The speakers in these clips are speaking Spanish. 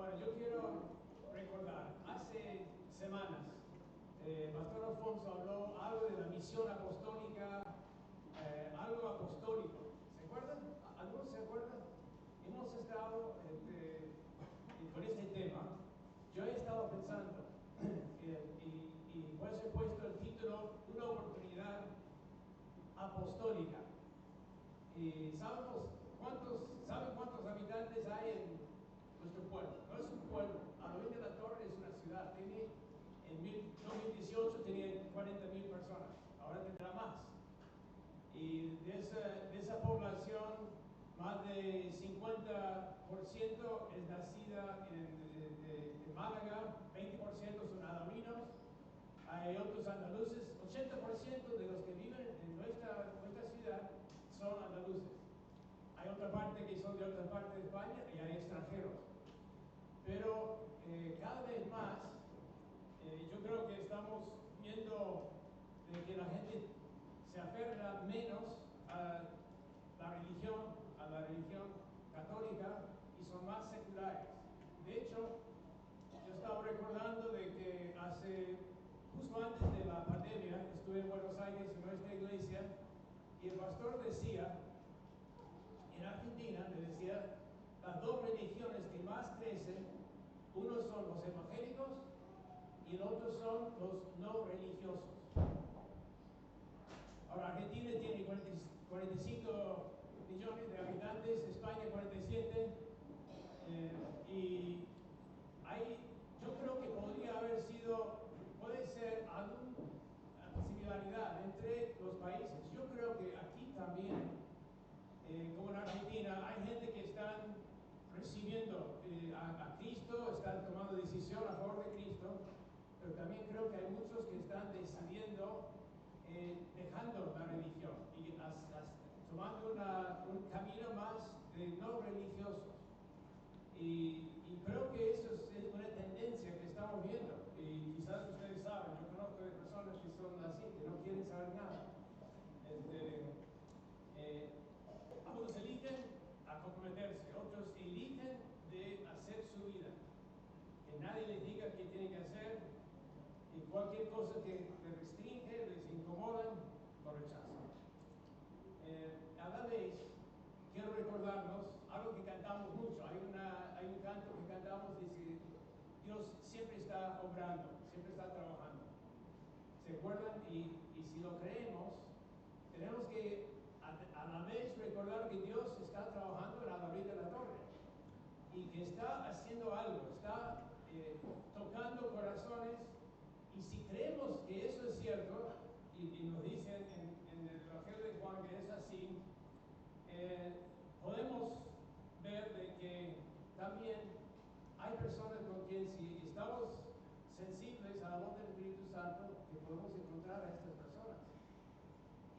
Ahora, yo quiero recordar, hace semanas, Pastor Alfonso habló algo de la misión apostólica, algo apostólico. ¿Se acuerdan? ¿Algunos se acuerdan? Hemos estado con este tema. Yo he estado pensando, y por eso he puesto el título, una oportunidad apostólica. Y ¿saben cuántos habitantes hay en nuestro pueblo? No es un pueblo. Adolín de la Torre es una ciudad. En 2018 tenía 40,000 personas. Ahora tendrá más. Y de esa población, más de 50% es nacida en Málaga, 20% son adolinos, hay otros andaluces, 80% de los que viven en nuestra ciudad son andaluces. Hay otra parte que son de otra parte de España y hay extranjeros. Pero cada vez más, yo creo que estamos viendo de que la gente se aferra menos a la religión católica y son más seculares. De hecho, yo estaba recordando de que justo antes de la pandemia, estuve en Buenos Aires en nuestra iglesia y el pastor decía, en Argentina, le decía, las dos religiones que más crecen, unos son los evangélicos y el otro son los no religiosos. Ahora, Argentina tiene 45 millones de habitantes, España 47, y yo creo que puede ser alguna similaridad entre los países. Yo creo que aquí también, como en Argentina, hay gente que están recibiendo a Cristo, están tomando decisión a favor de Cristo, pero también creo que hay muchos que están decidiendo dejando la religión y tomando un camino más de no religiosos. Y creo que eso es una tendencia que estamos viendo. Y quizás ustedes saben, yo conozco de personas que son así, que no quieren saber nada. Algunos eligen a comprometerse, otros eligen de hacer su vida. Que nadie les diga qué tienen que hacer. Y cualquier cosa que les restringe, les incomoda, lo rechazan. A la vez, quiero recordarnos algo que cantamos mucho. Hay un canto que cantamos, dice, Dios siempre está obrando, siempre está trabajando. ¿Se acuerdan? Y si lo creemos, tenemos que a la vez recordar que Dios está trabajando en Adolín de la Torre y que está haciendo algo, está tocando corazones. Y si creemos que eso es cierto, y nos dicen en el Evangelio de Juan que es así, podemos ver de que también hay personas con quien si estamos sensibles a la voz del Espíritu Santo, que podemos encontrar a estas personas.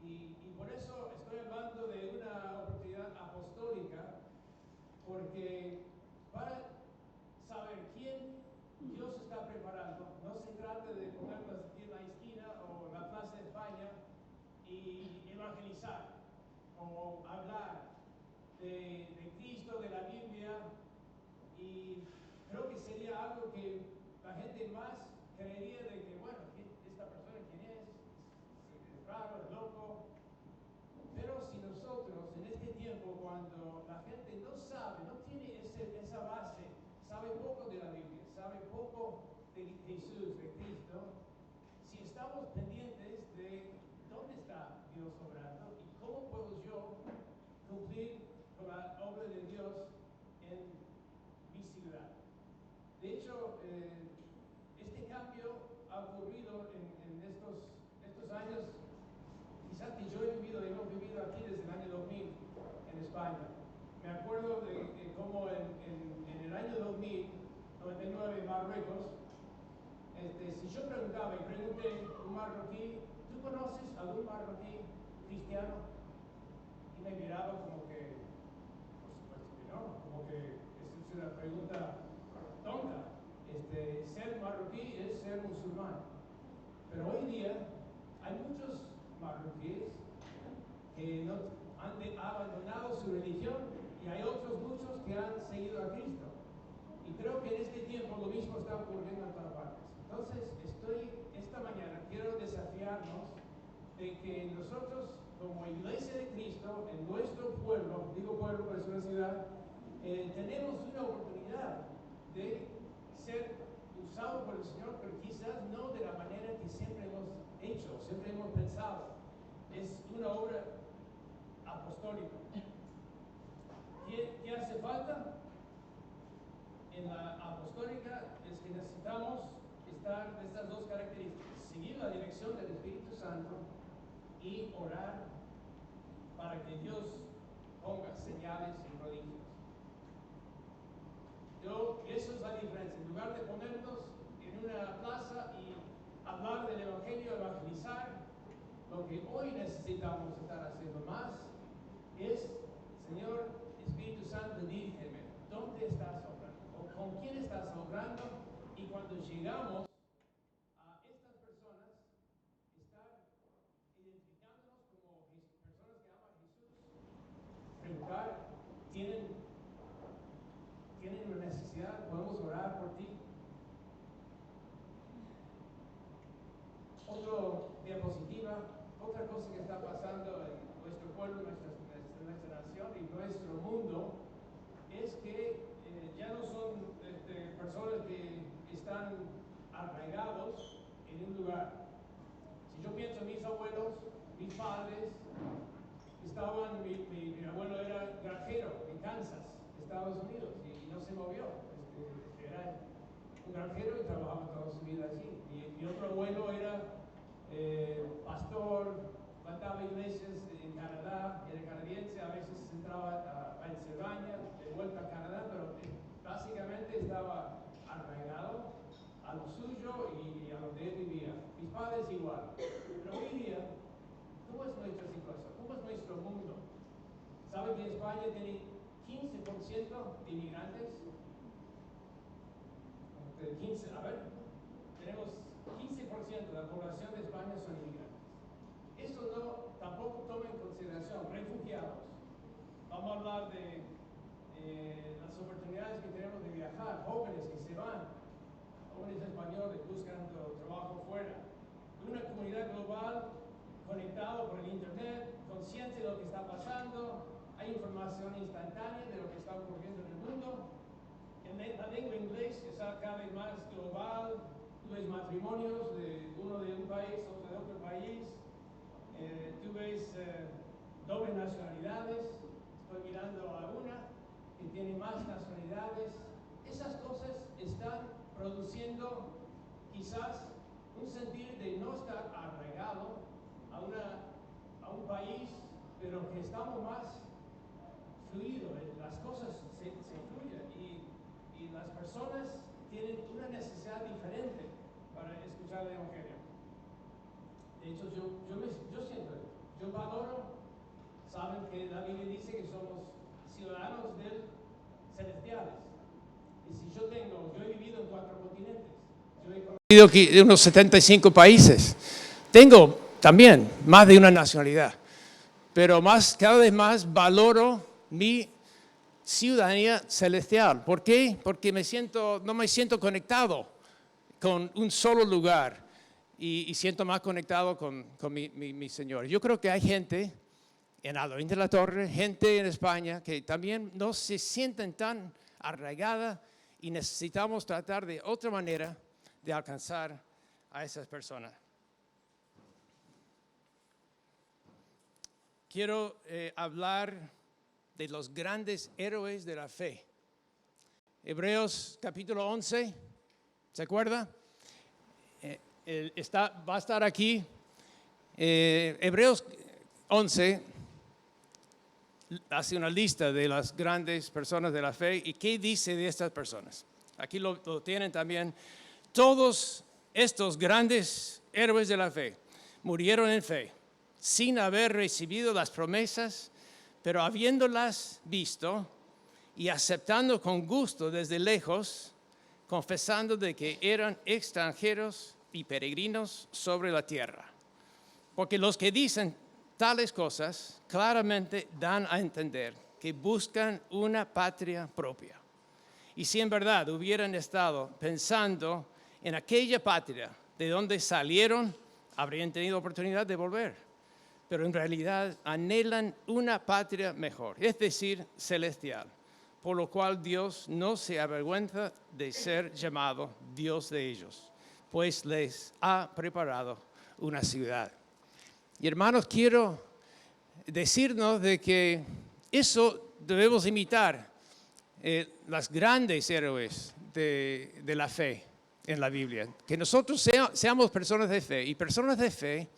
Y por eso estoy hablando de una oportunidad apostólica, porque para saber quién Dios está preparando, no se trata de ponernos aquí en la esquina o en la Plaza de España y evangelizar o hablar de Cristo, de la Biblia, y creo que sería algo que la gente más creería de que, bueno, esta persona quién es raro, es loco. Pero si nosotros en este tiempo, cuando la gente no sabe, no tiene esa base, sabe poco de la Biblia, sabe poco de Jesús, de Cristo, si estamos pendientes de dónde está Dios obrando y cómo puedo yo cumplir con la obra de Dios en mi ciudad. De hecho, este cambio ha ocurrido en estos años, quizás que yo hemos vivido aquí desde el año 2000 en España. Me acuerdo de cómo en el año 99 en Marruecos, si yo preguntaba y pregunté a un marroquí, ¿tú conoces algún marroquí cristiano? Y me miraba como que, por supuesto que no, como que es una pregunta tonta. Ser marroquí es ser musulmán. Pero hoy día hay muchos marroquíes que han abandonado su religión y hay otros muchos que han seguido a Cristo. Y creo que en de que nosotros, como Iglesia de Cristo, en nuestro pueblo, digo pueblo porque es una ciudad, tenemos una oportunidad de ser usados por el Señor, pero quizás no de la manera que siempre hemos hecho, siempre hemos pensado. Es una obra apostólica. ¿Qué hace falta? En la apostólica es que necesitamos estar de estas dos características: seguir la dirección del Espíritu Santo y orar para que Dios ponga señales y prodigios. Eso es la diferencia. En lugar de ponernos en una plaza y hablar del Evangelio, evangelizar, lo que hoy necesitamos estar haciendo más es: Señor Espíritu Santo, dirígeme, ¿dónde estás obrando? ¿O con quién estás obrando? Y cuando llegamos a estas personas, estar identificándonos como personas que aman a Jesús, preguntar, ¿tienen una necesidad? ¿Podemos orar por ti? Otra diapositiva, otra cosa que está pasando en nuestro pueblo, nuestra nación y nuestro mundo, es que ya no son personas que están arraigados en un lugar. Si yo pienso en mis abuelos, mis padres, mi abuelo era granjero en Kansas, Estados Unidos, y no se movió. Era un granjero y trabajaba toda su vida allí. Mi otro abuelo era pastor, plantaba iglesias en Canadá, era canadiense, a veces entraba a Pensilvania, de vuelta a Canadá, pero básicamente estaba arraigado a lo suyo y a donde él vivía. Mis padres igual. Pero hoy día, ¿cómo es nuestra situación? ¿Cómo es nuestro mundo? ¿Saben que España tiene 15% de inmigrantes? 15, a ver, tenemos 15% de la población de España son inmigrantes. Eso tampoco toma en consideración refugiados. Vamos a hablar de las oportunidades que tenemos de viajar, jóvenes que se van, jóvenes españoles buscando trabajo fuera. Una comunidad global conectada por el internet, consciente de lo que está pasando, hay información instantánea de lo que está ocurriendo en el mundo. La lengua inglés está cada vez más global. Tú ves matrimonios de uno de un país, otro de otro país. Tú ves doble nacionalidades. Estoy mirando a una que tiene más nacionalidades. Esas cosas están produciendo quizás un sentir de no estar arraigado a un país, pero que estamos más fluidos, las cosas se fluyen y las personas tienen una necesidad diferente para escuchar el Evangelio. De hecho, yo siento, yo valoro, saben que la Biblia dice que somos ciudadanos celestiales. Y si yo he vivido en 4 continentes, yo he conocido aquí unos 75 países, tengo también más de una nacionalidad, pero cada vez más valoro mi ciudadanía celestial. ¿Por qué? Porque no me siento conectado con un solo lugar y siento más conectado con mi Señor. Yo creo que hay gente en Aldorín de la Torre, gente en España que también no se sienten tan arraigada y necesitamos tratar de otra manera de alcanzar a esas personas. Quiero hablar de los grandes héroes de la fe. Hebreos capítulo 11, ¿se acuerda? Va a estar aquí. Hebreos 11 hace una lista de las grandes personas de la fe y qué dice de estas personas. Aquí lo tienen también. Todos estos grandes héroes de la fe murieron en fe, sin haber recibido las promesas, pero habiéndolas visto y aceptando con gusto desde lejos, confesando de que eran extranjeros y peregrinos sobre la tierra. Porque los que dicen tales cosas claramente dan a entender que buscan una patria propia. Y si en verdad hubieran estado pensando en aquella patria de donde salieron, habrían tenido oportunidad de volver. pero en realidad anhelan una patria mejor, es decir, celestial, por lo cual Dios no se avergüenza de ser llamado Dios de ellos, pues les ha preparado una ciudad. Y hermanos, quiero decirnos de que eso debemos imitar, las grandes héroes de la fe en la Biblia, que nosotros seamos personas de fe, y personas de fe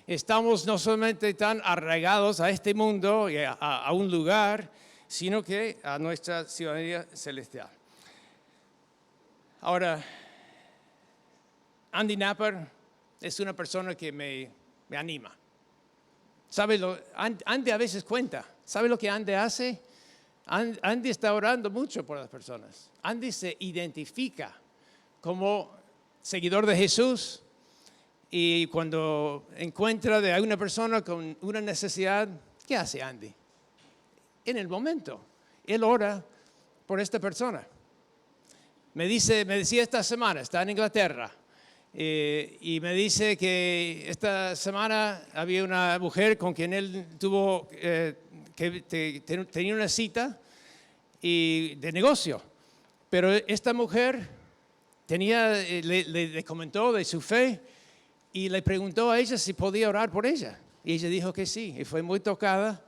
estamos no solamente tan arraigados a este mundo y a un lugar, sino que a nuestra ciudadanía celestial. Ahora, Andy Napper es una persona que me anima. ¿Sabe Andy a veces cuenta? ¿Sabe lo que Andy hace? Andy está orando mucho por las personas. Andy se identifica como seguidor de Jesús, y cuando encuentra de alguna persona con una necesidad, ¿qué hace Andy? En el momento, él ora por esta persona. Me decía esta semana, está en Inglaterra, y me dice que esta semana había una mujer con quien él tuvo tenía una cita de negocio, pero esta mujer le comentó de su fe y le preguntó a ella si podía orar por ella, y ella dijo que sí, y fue muy tocada.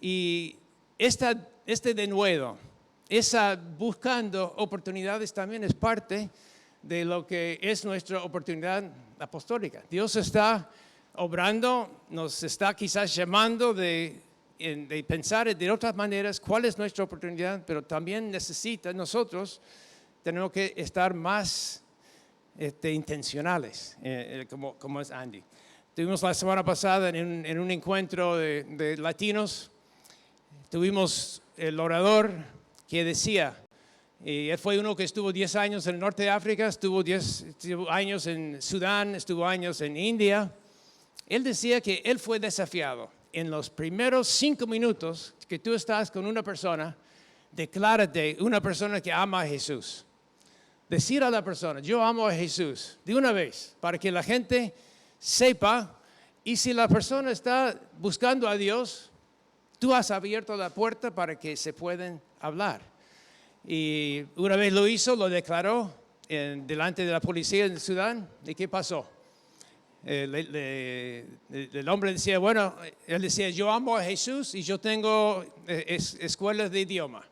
Y este denuedo, esa buscando oportunidades, también es parte de lo que es nuestra oportunidad apostólica. Dios está obrando, nos está quizás llamando de pensar de otras maneras cuál es nuestra oportunidad, pero también nosotros tenemos que estar más intencionales, como es Andy. Tuvimos la semana pasada en un encuentro de latinos, tuvimos el orador que decía, y él fue uno que estuvo 10 años en el norte de África, estuvo 10 años en Sudán, estuvo años en India. Él decía que él fue desafiado. En los primeros 5 minutos que tú estás con una persona, declárate una persona que ama a Jesús. Decir a la persona, yo amo a Jesús, de una vez, para que la gente sepa. Y si la persona está buscando a Dios, tú has abierto la puerta para que se puedan hablar. Y una vez lo hizo, lo declaró delante de la policía en Sudán. ¿Y qué pasó? El hombre decía, bueno, él decía, yo amo a Jesús y yo tengo escuelas de idioma.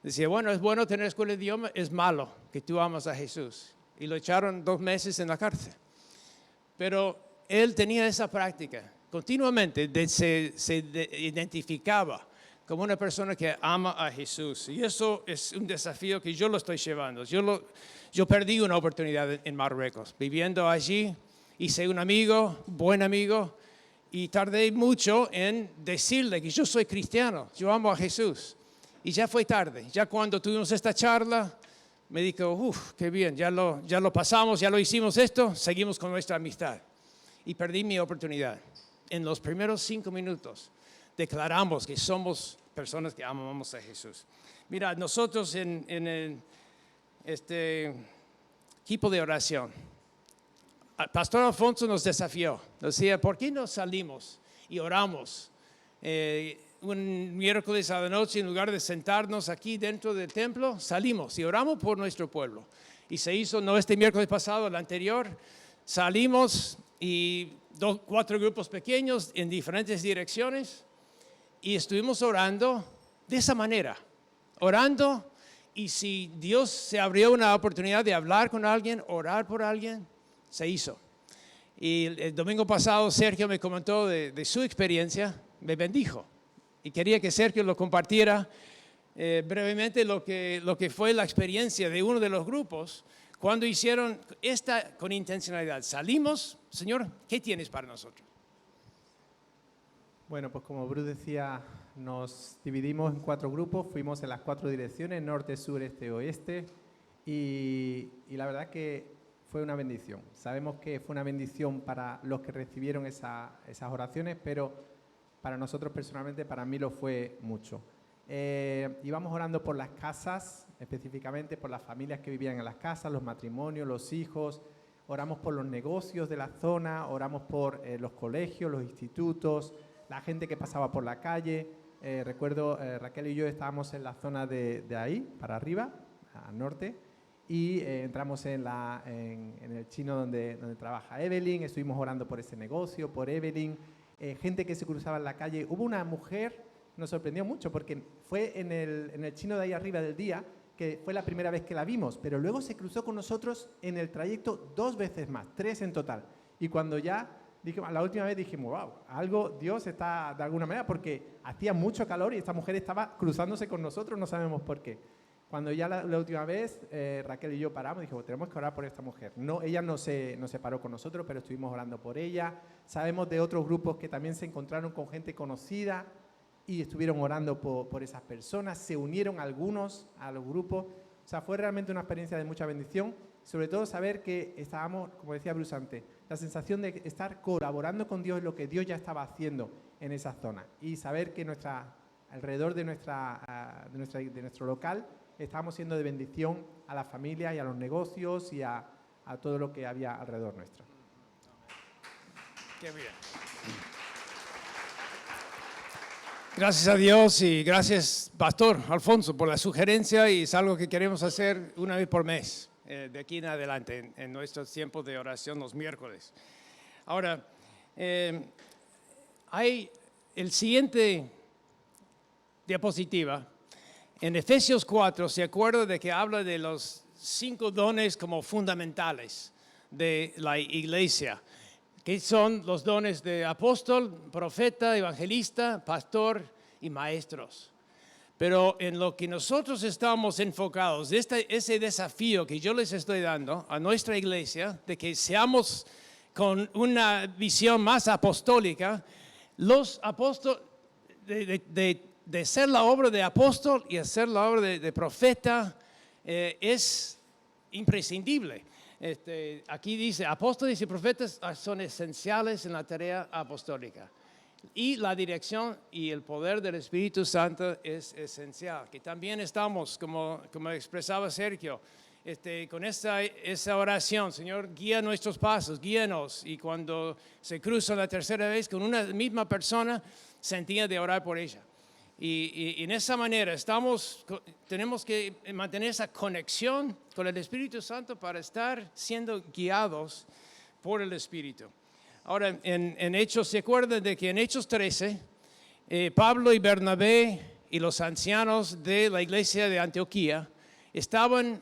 Decía, bueno, es bueno tener escuela de idioma, es malo que tú amas a Jesús. Y lo echaron 2 meses en la cárcel. Pero él tenía esa práctica. Continuamente se identificaba como una persona que ama a Jesús. Y eso es un desafío que yo lo estoy llevando. Yo perdí una oportunidad en Marruecos. Viviendo allí, hice un amigo, buen amigo, y tardé mucho en decirle que yo soy cristiano, yo amo a Jesús. Y ya fue tarde. Ya cuando tuvimos esta charla, me dijo, qué bien, ya lo pasamos, ya lo hicimos esto, seguimos con nuestra amistad. Y perdí mi oportunidad. En los primeros 5 minutos declaramos que somos personas que amamos a Jesús. Mira, nosotros en este equipo de oración, el pastor Alfonso nos desafió. Nos decía, ¿por qué no salimos y oramos un miércoles a la noche? En lugar de sentarnos aquí dentro del templo, salimos y oramos por nuestro pueblo. Y se hizo, no este miércoles pasado, el anterior, salimos y 4 grupos pequeños en diferentes direcciones y estuvimos orando de esa manera, orando, y si Dios se abrió una oportunidad de hablar con alguien, orar por alguien, se hizo. Y el domingo pasado Sergio me comentó de su experiencia, me bendijo y quería que Sergio lo compartiera brevemente lo que fue la experiencia de uno de los grupos cuando hicieron esta con intencionalidad. Salimos, Señor, ¿qué tienes para nosotros? Bueno, pues como Bruce decía, nos dividimos en 4 grupos, fuimos en las 4 direcciones, norte, sur, este, oeste, y la verdad que fue una bendición. Sabemos que fue una bendición para los que recibieron esas oraciones, pero para nosotros personalmente, para mí lo fue mucho. Íbamos orando por las casas, específicamente por las familias que vivían en las casas, los matrimonios, los hijos, oramos por los negocios de la zona, oramos por los colegios, los institutos, la gente que pasaba por la calle. Recuerdo, Raquel y yo estábamos en la zona de ahí, para arriba, al norte, y entramos en el chino donde trabaja Evelyn, estuvimos orando por ese negocio, por Evelyn, gente que se cruzaba en la calle. Hubo una mujer, nos sorprendió mucho, porque fue en el chino de ahí arriba del día, que fue la primera vez que la vimos, pero luego se cruzó con nosotros en el trayecto 2 veces más, 3 en total. Y cuando ya, la última vez dijimos, wow, algo, Dios está de alguna manera, porque hacía mucho calor y esta mujer estaba cruzándose con nosotros, no sabemos por qué. Cuando ya la última vez, Raquel y yo paramos, dijimos, tenemos que orar por esta mujer. No, ella no se paró con nosotros, pero estuvimos orando por ella. Sabemos de otros grupos que también se encontraron con gente conocida y estuvieron orando por esas personas. Se unieron algunos a los grupos. O sea, fue realmente una experiencia de mucha bendición. Sobre todo saber que estábamos, como decía Bruce antes, la sensación de estar colaborando con Dios en lo que Dios ya estaba haciendo en esa zona. Y saber que alrededor de nuestro local estábamos siendo de bendición a las familias y a los negocios y a todo lo que había alrededor nuestro. Qué bien. Gracias a Dios y gracias, Pastor Alfonso, por la sugerencia, y es algo que queremos hacer una vez por mes, de aquí en adelante, en nuestros tiempos de oración los miércoles. Ahora, hay el siguiente diapositiva. En Efesios 4 se acuerda de que habla de los 5 dones como fundamentales de la iglesia, que son los dones de apóstol, profeta, evangelista, pastor y maestros. Pero en lo que nosotros estamos enfocados, ese desafío que yo les estoy dando a nuestra iglesia, de que seamos con una visión más apostólica, los apóstoles, de ser la obra de apóstol y hacer la obra de profeta, es imprescindible. Aquí dice, apóstoles y profetas son esenciales en la tarea apostólica. Y la dirección y el poder del Espíritu Santo es esencial. Que también estamos, como expresaba Sergio, con esa oración, Señor, guía nuestros pasos, guíanos. Y cuando se cruzan la tercera vez con una misma persona, se entiende de orar por ella. Y en esa manera tenemos que mantener esa conexión con el Espíritu Santo para estar siendo guiados por el Espíritu. Ahora, en Hechos, ¿se acuerdan de que en Hechos 13, Pablo y Bernabé y los ancianos de la iglesia de Antioquía estaban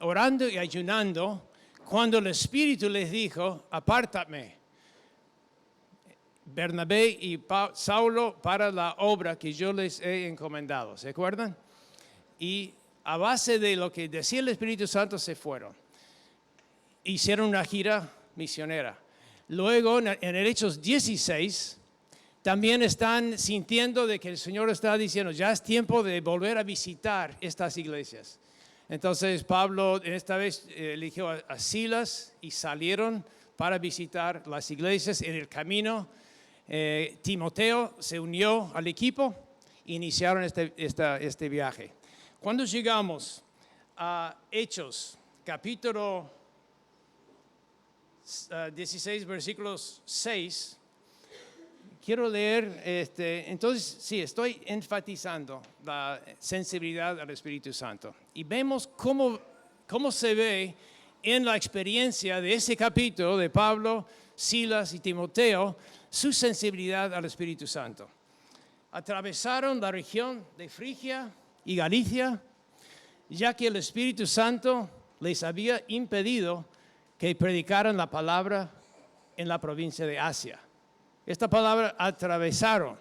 orando y ayunando cuando el Espíritu les dijo, apártame, Bernabé y Saulo, para la obra que yo les he encomendado? ¿Se acuerdan? Y a base de lo que decía el Espíritu Santo se fueron. Hicieron una gira misionera. Luego, en el Hechos 16, también están sintiendo de que el Señor está diciendo, ya es tiempo de volver a visitar estas iglesias. Entonces, Pablo esta vez eligió a Silas y salieron para visitar las iglesias. En el camino, Timoteo se unió al equipo e iniciaron este viaje. Cuando llegamos a Hechos, capítulo 16, versículos 6, quiero leer, entonces sí, estoy enfatizando la sensibilidad al Espíritu Santo. Y vemos cómo se ve en la experiencia de ese capítulo de Pablo, Silas y Timoteo, su sensibilidad al Espíritu Santo. Atravesaron la región de Frigia y Galicia, ya que el Espíritu Santo les había impedido que predicaran la palabra en la provincia de Asia. Esta palabra atravesaron.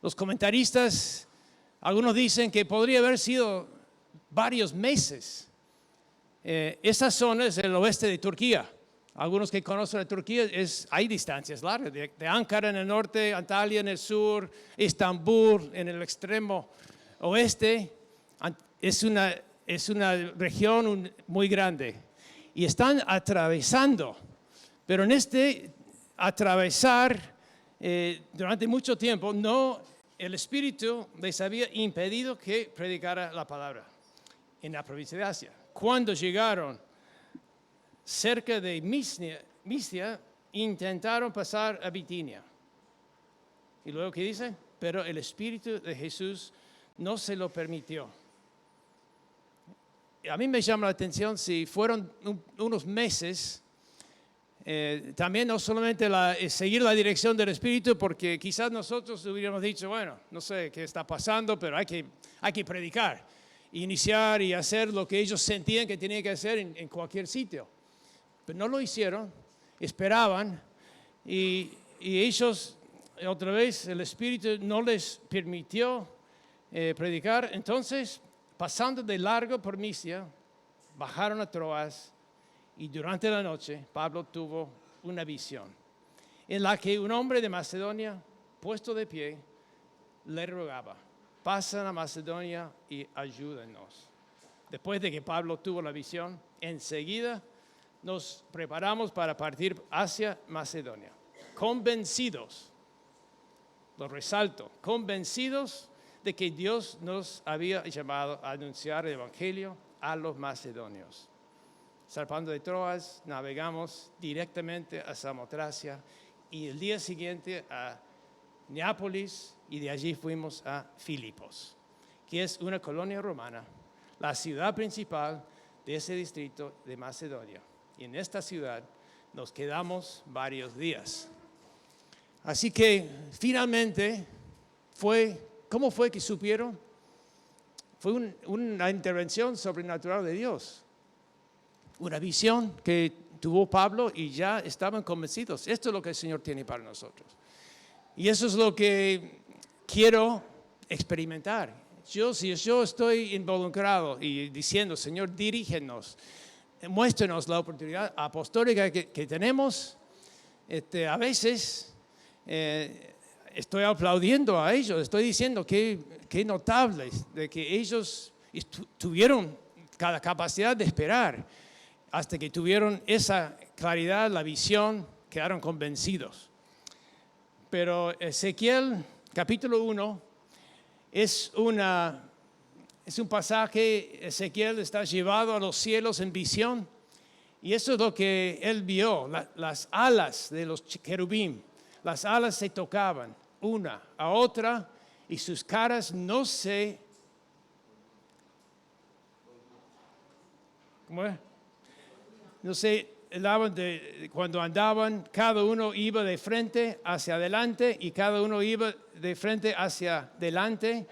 Los comentaristas, algunos dicen que podría haber sido varios meses. Esa zona es el oeste de Turquía. Algunos que conocen a Turquía, hay distancias largas, de Ankara en el norte, Antalya en el sur, Estambul en el extremo oeste. Es una región muy grande. Y están atravesando, pero en atravesar durante mucho tiempo, el Espíritu les había impedido que predicara la palabra en la provincia de Asia. Cuando llegaron, cerca de Misia, intentaron pasar a Bitinia. Y luego, ¿qué dice? Pero el Espíritu de Jesús no se lo permitió. A mí me llama la atención si fueron unos meses, también no solamente seguir la dirección del Espíritu, porque quizás nosotros hubiéramos dicho, bueno, no sé qué está pasando, pero hay que predicar, iniciar y hacer lo que ellos sentían que tenían que hacer en cualquier sitio. Pero no lo hicieron, esperaban y ellos, otra vez, el Espíritu no les permitió predicar. Entonces, pasando de largo por Misia, bajaron a Troas y durante la noche Pablo tuvo una visión en la que un hombre de Macedonia, puesto de pie, le rogaba, pasen a Macedonia y ayúdenos. Después de que Pablo tuvo la visión, enseguida nos preparamos para partir hacia Macedonia, convencidos, lo resalto, convencidos de que Dios nos había llamado a anunciar el Evangelio a los macedonios. Zarpando de Troas, navegamos directamente a Samotracia y el día siguiente a Neápolis y de allí fuimos a Filipos, que es una colonia romana, la ciudad principal de ese distrito de Macedonia. Y en esta ciudad nos quedamos varios días. Así que finalmente ¿cómo fue que supieron? Fue una intervención sobrenatural de Dios. Una visión que tuvo Pablo y ya estaban convencidos. Esto es lo que el Señor tiene para nosotros. Y eso es lo que quiero experimentar. Si yo estoy involucrado y diciendo, Señor, dirígenos, muéstrenos la oportunidad apostólica que tenemos, a veces estoy aplaudiendo a ellos, estoy diciendo que notables de que ellos tuvieron cada capacidad de esperar hasta que tuvieron esa claridad, la visión, quedaron convencidos. Pero Ezequiel capítulo 1 es un pasaje. Ezequiel está llevado a los cielos en visión y eso es lo que él vio, las alas de los querubín. Las alas se tocaban una a otra y sus caras no se... ¿Cómo es? No se daban cuando andaban, cada uno iba de frente hacia adelante y cada uno iba de frente hacia adelante.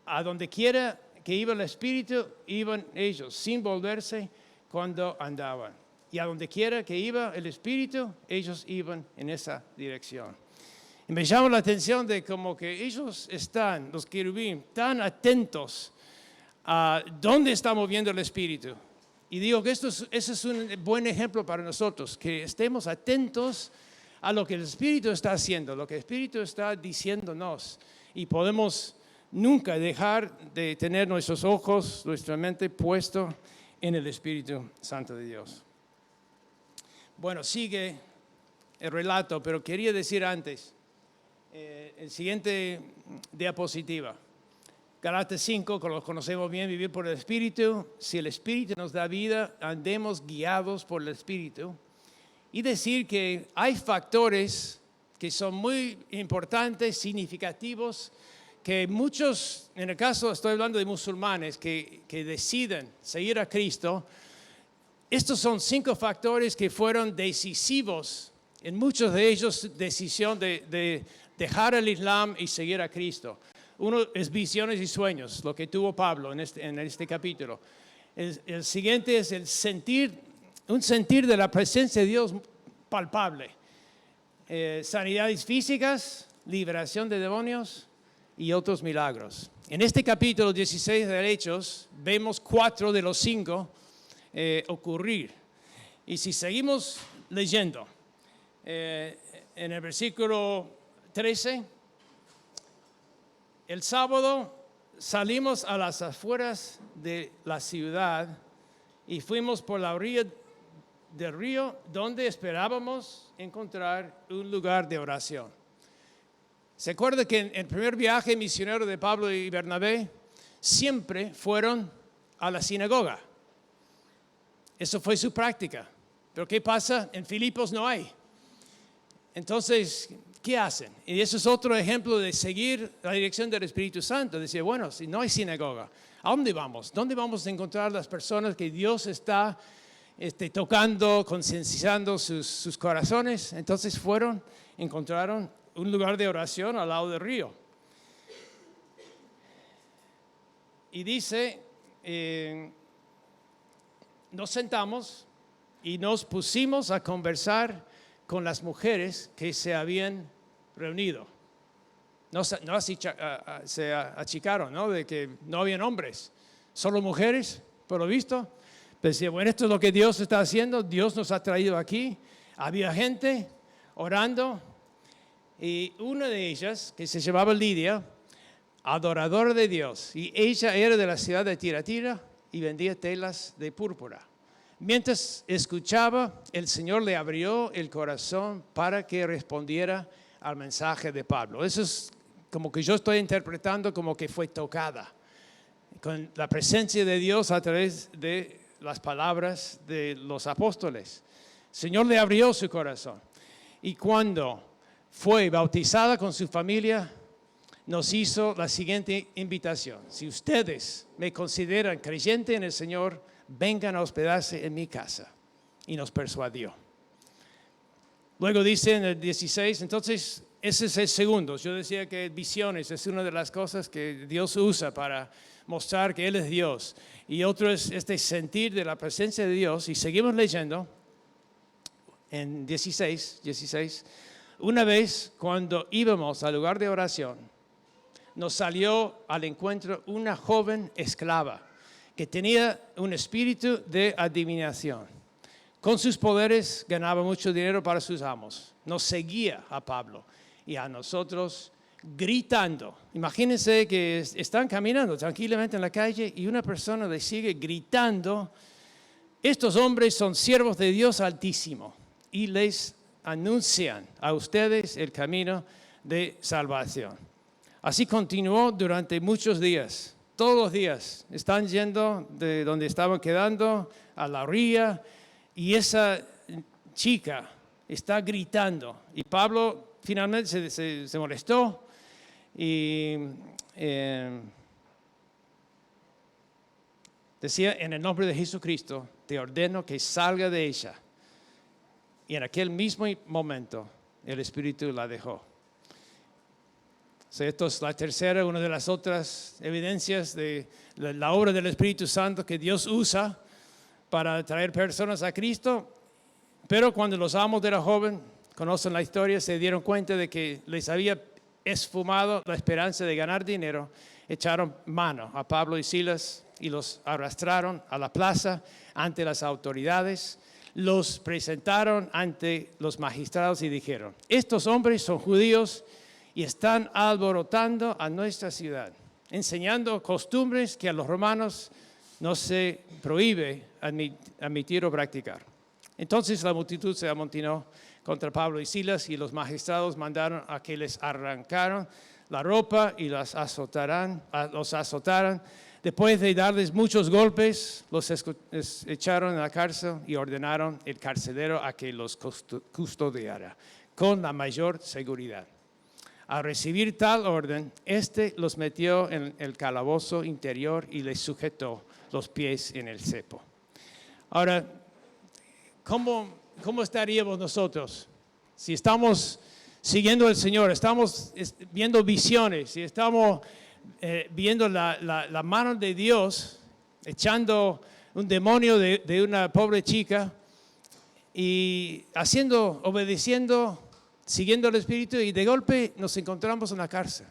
A donde quiera que iba el Espíritu, iban ellos, sin volverse cuando andaban. Y a donde quiera que iba el Espíritu, ellos iban en esa dirección. Y me llama la atención de como que ellos están, los querubín, tan atentos a dónde está moviendo el Espíritu. Y digo que ese es un buen ejemplo para nosotros, que estemos atentos a lo que el Espíritu está haciendo, lo que el Espíritu está diciéndonos. Y podemos nunca dejar de tener nuestros ojos, nuestra mente puesto en el Espíritu Santo de Dios. Bueno, sigue el relato, pero quería decir antes, el siguiente diapositiva. Gálatas 5, que lo conocemos bien, vivir por el Espíritu. Si el Espíritu nos da vida, andemos guiados por el Espíritu. Y decir que hay factores que son muy importantes, significativos, que muchos, en el caso estoy hablando de musulmanes, que deciden seguir a Cristo. Estos son 5 factores que fueron decisivos en muchos de ellos, decisión de dejar el Islam y seguir a Cristo. Uno es visiones y sueños, lo que tuvo Pablo en este capítulo. El siguiente es un sentir de la presencia de Dios palpable. Sanidades físicas, liberación de demonios y otros milagros. En este capítulo 16 de Hechos vemos 4 de los 5 ocurrir. Y si seguimos leyendo, en el versículo 13... El sábado salimos a las afueras de la ciudad y fuimos por la orilla del río donde esperábamos encontrar un lugar de oración. ¿Se acuerda que en el primer viaje misionero de Pablo y Bernabé siempre fueron a la sinagoga? Eso fue su práctica. Pero ¿qué pasa? En Filipos no hay. Entonces, ¿qué hacen? Y eso es otro ejemplo de seguir la dirección del Espíritu Santo. Decir, bueno, si no hay sinagoga, ¿a dónde vamos? ¿Dónde vamos a encontrar las personas que Dios está tocando, concienciando sus corazones? Entonces encontraron un lugar de oración al lado del río. Y dice, nos sentamos y nos pusimos a conversar con las mujeres que se habían reunido. No se achicaron, ¿no? De que no habían hombres, solo mujeres, por lo visto. Pero decía, bueno, esto es lo que Dios está haciendo, Dios nos ha traído aquí. Había gente orando y una de ellas, que se llamaba Lidia, adoradora de Dios, y ella era de la ciudad de Tiatira y vendía telas de púrpura. Mientras escuchaba, el Señor le abrió el corazón para que respondiera al mensaje de Pablo. Eso es como que yo estoy interpretando como que fue tocada con la presencia de Dios a través de las palabras de los apóstoles. El Señor le abrió su corazón. Y cuando fue bautizada con su familia, nos hizo la siguiente invitación. Si ustedes me consideran creyente en el Señor, vengan a hospedarse en mi casa. Y nos persuadió. Luego dice en el 16, entonces ese es el segundo. Yo decía que visiones es una de las cosas que Dios usa para mostrar que Él es Dios. Y otro es este sentir de la presencia de Dios. Y seguimos leyendo en 16. Una vez cuando íbamos al lugar de oración, nos salió al encuentro una joven esclava que tenía un espíritu de adivinación. Con sus poderes ganaba mucho dinero para sus amos. Nos seguía a Pablo y a nosotros gritando. Imagínense que están caminando tranquilamente en la calle y una persona le sigue gritando. Estos hombres son siervos de Dios Altísimo y les anuncian a ustedes el camino de salvación. Así continuó durante muchos días. Todos los días están yendo de donde estaban quedando a la orilla y esa chica está gritando. Y Pablo finalmente se molestó y decía, en el nombre de Jesucristo, te ordeno que salga de ella. Y en aquel mismo momento el Espíritu la dejó. Esto es la tercera, una de las otras evidencias de la obra del Espíritu Santo que Dios usa para traer personas a Cristo. Pero cuando los amos de la joven conocen la historia, se dieron cuenta de que les había esfumado la esperanza de ganar dinero, echaron mano a Pablo y Silas y los arrastraron a la plaza ante las autoridades. Los presentaron ante los magistrados y dijeron, estos hombres son judíos y están alborotando a nuestra ciudad, enseñando costumbres que a los romanos no se prohíbe admitir o practicar. Entonces la multitud se amontonó contra Pablo y Silas y los magistrados mandaron a que les arrancaran la ropa y los azotaran. Después de darles muchos golpes, los echaron en la cárcel y ordenaron el carcelero a que los custodiara con la mayor seguridad. Al recibir tal orden, los metió en el calabozo interior y les sujetó los pies en el cepo. Ahora, ¿cómo estaríamos nosotros si estamos siguiendo al Señor, estamos viendo visiones y estamos viendo la mano de Dios echando un demonio de una pobre chica y obedeciendo, siguiendo el Espíritu, y de golpe nos encontramos en la cárcel?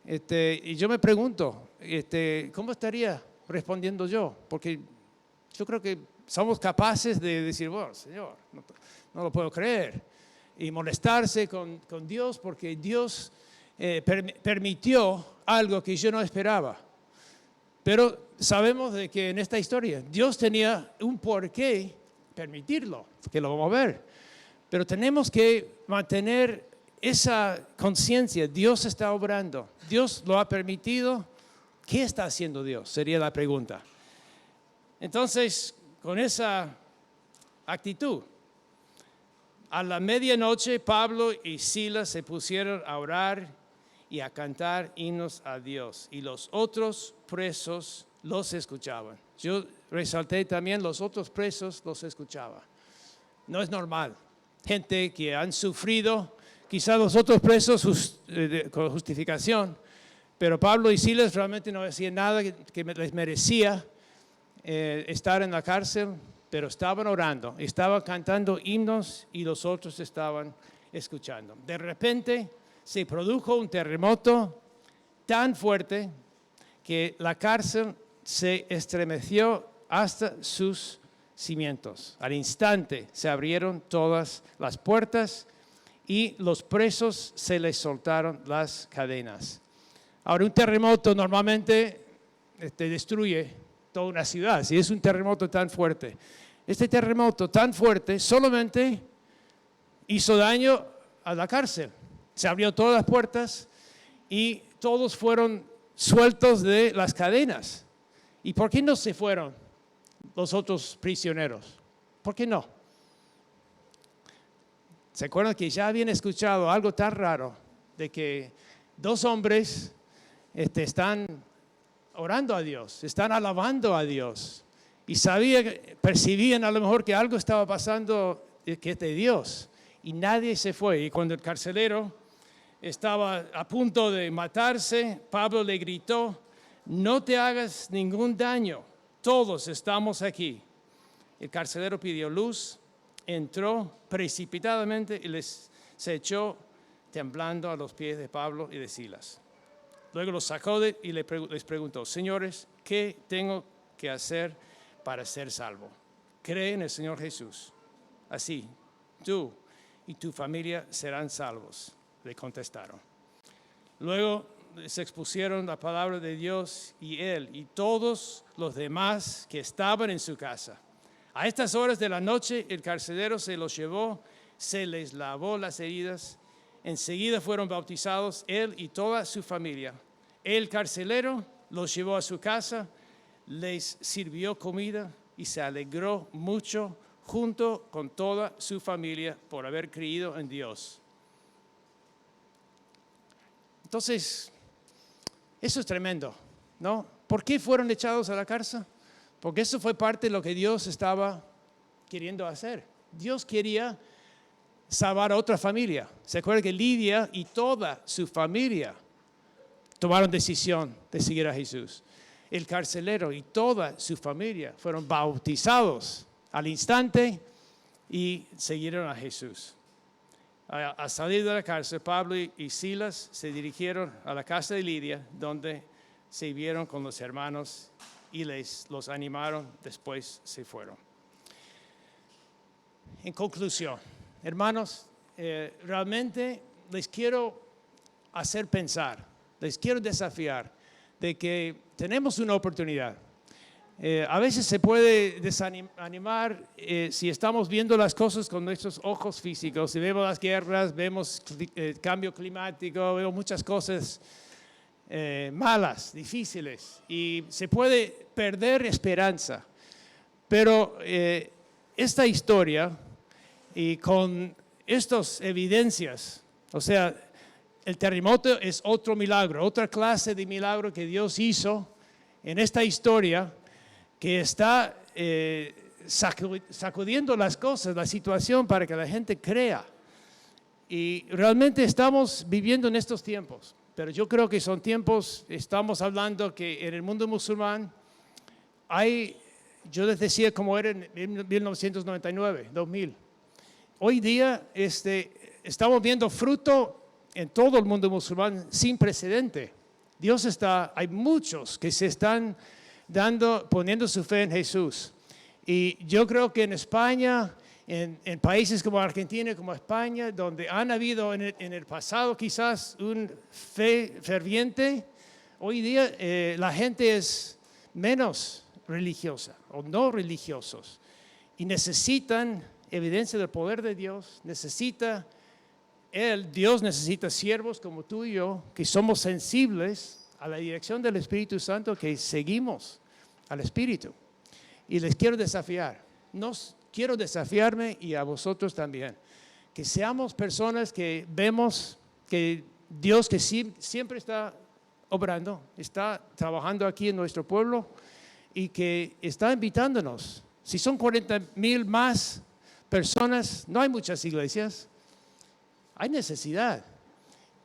Y yo me pregunto, ¿cómo estaría respondiendo yo? Porque yo creo que somos capaces de decir, bueno, Señor, no lo puedo creer, y molestarse con Dios porque Dios permitió algo que yo no esperaba. Pero sabemos de que en esta historia Dios tenía un porqué permitirlo, que lo vamos a ver. Pero tenemos que mantener esa conciencia. Dios está obrando, Dios lo ha permitido. ¿Qué está haciendo Dios? Sería la pregunta. Entonces, con esa actitud. A la medianoche, Pablo y Silas se pusieron a orar y a cantar himnos a Dios. Y los otros presos los escuchaban. Yo resalté también, los otros presos los escuchaban. No es normal. Gente que han sufrido, quizás los otros presos con justificación, pero Pablo y Silas realmente no hacían nada que les merecía estar en la cárcel, pero estaban orando, estaban cantando himnos y los otros estaban escuchando. De repente se produjo un terremoto tan fuerte que la cárcel se estremeció hasta sus cimientos. Al instante se abrieron todas las puertas y los presos se les soltaron las cadenas. Ahora, un terremoto normalmente destruye toda una ciudad, si es un terremoto tan fuerte. Este terremoto tan fuerte solamente hizo daño a la cárcel. Se abrió todas las puertas y todos fueron sueltos de las cadenas. ¿Y por qué no se fueron los otros prisioneros? ¿Por qué no? ¿Se acuerdan que ya habían escuchado algo tan raro de que dos hombres están orando a Dios, están alabando a Dios y percibían a lo mejor que algo estaba pasando que es de Dios y nadie se fue? Y cuando el carcelero estaba a punto de matarse, Pablo le gritó: no te hagas ningún daño, todos estamos aquí. El carcelero pidió luz, entró precipitadamente y se echó temblando a los pies de Pablo y de Silas. Luego los sacó y les preguntó: señores, ¿qué tengo que hacer para ser salvo? Cree en el Señor Jesús. Así, tú y tu familia serán salvos, le contestaron. Luego les expusieron la palabra de Dios y él y todos los demás que estaban en su casa. A estas horas de la noche el carcelero se los llevó, se les lavó las heridas. Enseguida fueron bautizados él y toda su familia. El carcelero los llevó a su casa, les sirvió comida y se alegró mucho junto con toda su familia por haber creído en Dios. Entonces, eso es tremendo, ¿no? ¿Por qué fueron echados a la cárcel? Porque eso fue parte de lo que Dios estaba queriendo hacer. Dios quería salvar a otra familia. ¿Se acuerdan que Lidia y toda su familia tomaron decisión de seguir a Jesús? El carcelero y toda su familia fueron bautizados al instante y siguieron a Jesús. Al salir de la cárcel, Pablo y Silas se dirigieron a la casa de Lidia, donde se vieron con los hermanos y los animaron, después se fueron. En conclusión, hermanos, realmente les quiero hacer pensar, les quiero desafiar de que tenemos una oportunidad. A veces se puede desanimar si estamos viendo las cosas con nuestros ojos físicos, si vemos las guerras, vemos el cambio climático, vemos muchas cosas malas, difíciles, y se puede perder esperanza. Pero esta historia y con estas evidencias, o sea, el terremoto es otro milagro, otra clase de milagro que Dios hizo en esta historia, que está sacudiendo las cosas, la situación, para que la gente crea. Y realmente estamos viviendo en estos tiempos, pero yo creo que son tiempos, estamos hablando que en el mundo musulmán yo les decía como era en 1999, 2000. Hoy día estamos viendo fruto en todo el mundo musulmán sin precedente. Hay muchos que se están poniendo su fe en Jesús. Y yo creo que en España, en países como Argentina, como España, donde han habido en el pasado quizás una fe ferviente, hoy día la gente es menos religiosa o no religiosos y necesitan evidencia del poder de Dios. Dios necesita siervos como tú y yo, que somos sensibles a la dirección del Espíritu Santo, que seguimos al Espíritu. Y les quiero desafiar, no quiero desafiarme y a vosotros también. Que seamos personas que vemos que Dios que siempre está obrando, está trabajando aquí en nuestro pueblo y que está invitándonos. Si son 40,000 más personas, no hay muchas iglesias, hay necesidad.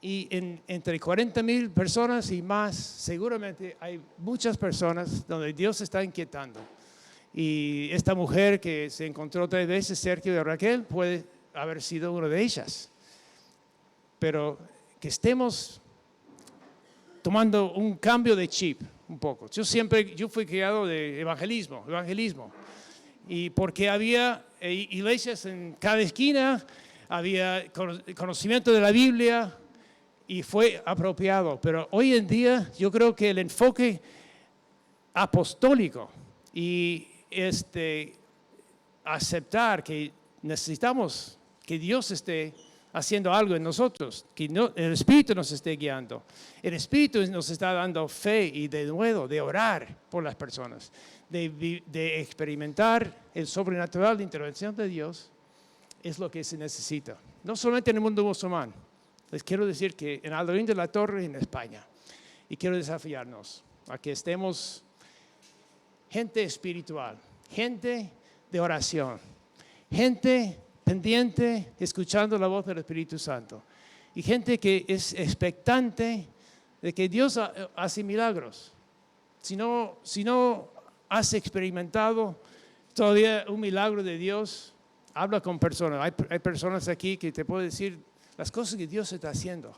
Y entre 40,000 personas y más, seguramente hay muchas personas donde Dios está inquietando. Y esta mujer que se encontró 3 veces, Sergio y Raquel, puede haber sido una de ellas. Pero que estemos tomando un cambio de chip un poco. Yo fui criado de evangelismo. Y porque había iglesias en cada esquina, había conocimiento de la Biblia y fue apropiado. Pero hoy en día yo creo que el enfoque apostólico y aceptar que necesitamos que Dios esté haciendo algo en nosotros, que el Espíritu nos esté guiando. El Espíritu nos está dando fe y de nuevo de orar por las personas, de experimentar el sobrenatural de intervención de Dios, es lo que se necesita. No solamente en el mundo musulmán, les quiero decir que en Aldorín de la Torre, en España, y quiero desafiarnos a que estemos gente espiritual, gente de oración, gente pendiente, escuchando la voz del Espíritu Santo. Y gente que es expectante de que Dios hace milagros. Si no has experimentado todavía un milagro de Dios, habla con personas. Hay personas aquí que te pueden decir las cosas que Dios está haciendo.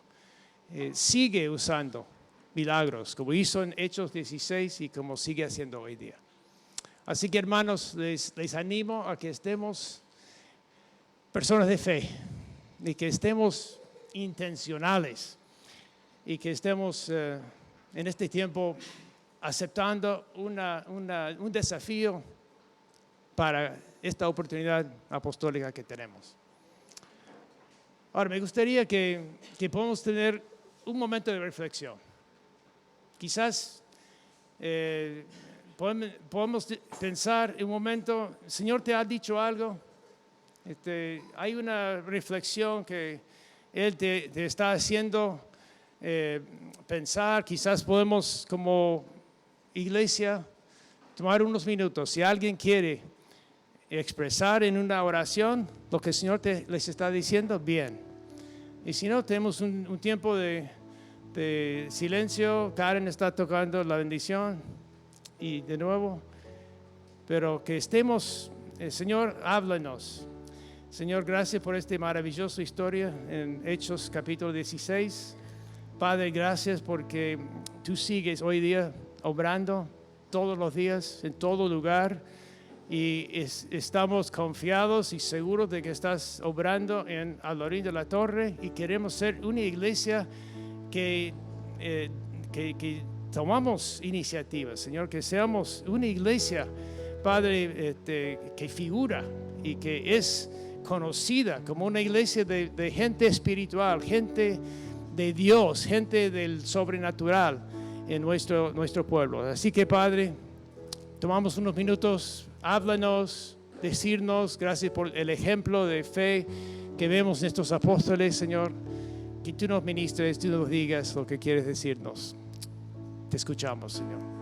Sigue usando milagros, como hizo en Hechos 16 y como sigue haciendo hoy día. Así que, hermanos, les animo a que estemos personas de fe y que estemos intencionales y que estemos en este tiempo aceptando un desafío para esta oportunidad apostólica que tenemos. Ahora, me gustaría que podamos tener un momento de reflexión. Quizás podemos pensar en un momento, el Señor te ha dicho algo. Hay una reflexión que Él te está haciendo pensar. Quizás podemos como iglesia tomar unos minutos. Si alguien quiere expresar en una oración lo que el Señor les está diciendo, bien. Y si no, tenemos un tiempo de silencio. Karen está tocando la bendición y de nuevo. Pero que estemos, Señor, háblanos. Señor, gracias por esta maravillosa historia en Hechos capítulo 16. Padre, gracias porque tú sigues hoy día obrando todos los días, en todo lugar. Y estamos confiados y seguros de que estás obrando en Aldorín de la Torre. Y queremos ser una iglesia que tomamos iniciativas, Señor. Que seamos una iglesia, Padre, que figura y que es conocida como una iglesia de gente espiritual, gente de Dios, gente del sobrenatural en nuestro pueblo. Así que, Padre, tomamos unos minutos, háblanos, decirnos, gracias por el ejemplo de fe que vemos en estos apóstoles, Señor, que tú nos ministres, tú nos digas lo que quieres decirnos. Te escuchamos, Señor.